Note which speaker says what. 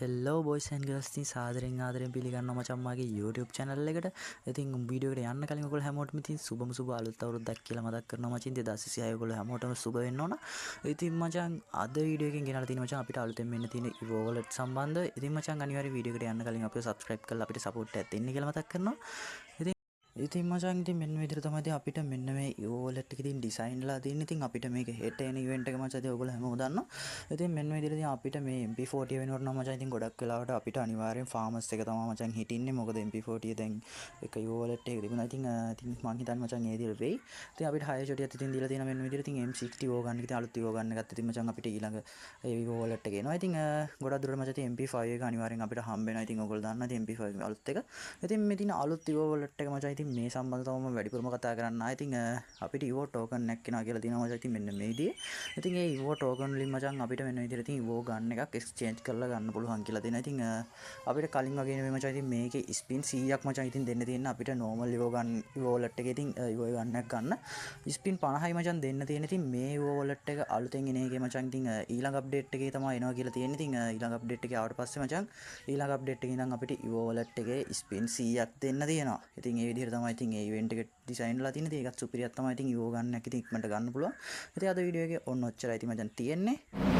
Speaker 1: හෙල්ලෝ boys and girls ඉතින් සාදරයෙන් ආදරයෙන් පිළිගන්නවා මචං මගේ YouTube channel එකට. ඉතින් වීඩියෝ එකට යන්න කලින් ඔයගොල්ලෝ හැමෝටම ඉතින් සුබම සුබ අලුත් අවුරුද්දක් කියලා මතක් කරනවා මචං. 2026 ඔයගොල්ලෝ හැමෝටම සුබ වෙන්න ඕන. ඉතින් මචං අද වීඩියෝ එකකින් ගෙනල්ලා තියෙන මචං අපිට අලුතෙන් මෙන්න තියෙන Evo wallet සම්බන්ධව. ඉතින් මචං අනිවාර්යයෙන් වීඩියෝ එකට යන්න කලින් අපිව subscribe කරලා අපිට support එකක් දෙන්න කියලා මතක් කරනවා. ඉතින් මචං ඉතින් මෙන්න මේ විදිහට තමයි ඉතින් අපිට මෙන්න මේ Evo wallet එකේ තියෙන ඩිසයින්ලා තියෙන්නේ. ඉතින් අපිට මේක හෙට එන ඉවෙන්ට් එක මචං ඉතින් ඔයගොල්ලෝ හැමෝම දන්නවා. ඉතින් මෙන්න මේ විදිහට ඉතින් අපිට මේ MP40 වෙනකොට නම් මචං ඉතින් ගොඩක් වෙලාවට අපිට අනිවාර්යෙන් farmers එක තමයි මචං හිටින්නේ. මොකද MP40 දැන් එක Evo wallet එකක තිබුණා. ඉතින් මං හිතන්නේ මචං ඒ විදිහට වෙයි. ඉතින් අපිට 6 චොටියක් ඉතින් දීලා තියෙනවා මෙන්න මේ විදිහට. ඉතින් M60 Evo ගන්න ඉතින් අලුත් Evo ගන්න එකත් ඉතින් මචං අපිට ඊළඟ ඒ Evo wallet එක එනවා. ඉතින් ගොඩක් දුරට මචං ඉතින් MP5 එක අනිවාර්යෙන් අපිට හම්බ වෙනවා. ඉතින් ඔයගොල්ලෝ දන්නවා ඉතින් MP5 අලුත් එක. ඉතින් මේ තියෙන අලුත් Evo wallet එක මචං ඉතින් මේ සම්බන්ධව වැඩිපුරම කතා කරන්න ආයේ ඉතින් අපිට Evo token එකක් එනවා කියලා තියෙනවා මචං. ඉතින් මෙන්න මේ විදිහේ. ඉතින් ඒ Evo token වලින් මචං අපිට මෙන්න මේ විදිහට ඉතින් Evo ගන්න එකක් exchange කරලා ගන්න පුළුවන් කියලා දෙනවා. ඉතින් අපිට කලින් වගේ නෙමෙයි මචං. ඉතින් මේකේ spin 100ක් මචං ඉතින් දෙන්න තියෙන අපිට normal Evo ගන්න Evo wallet එකේ ඉතින් Evo ගන්නක් ගන්න spin 50යි මචං දෙන්න තියෙන. ඉතින් මේ Evo wallet එක අලුතෙන් එන එකේ මචං ඉතින් ඊළඟ update එකේ තමයි එනවා කියලා තියෙන්නේ. ඉතින් ඊළඟ update එකේ ආවට පස්සේ මචං ඊළඟ update එකේ ඉඳන් අපිට Evo wallet එකේ spin 100ක් දෙන්න තියෙනවා. ඉතින් ඒ විදිහට තමයි ඉතින් ඒ event එක ඩිසයින්ලා තියෙන. ඉතින් ඒකත් සුපිරියක් තමයි. ඉතින් Evo ගන්න එක ඉතින් ඉක්මනට ගන්න පුළුවන්. ඉතින් අද වීඩියෝ එකේ ඔන්න ඔච්චරයි ඉතින් මචං තියෙන්නේ.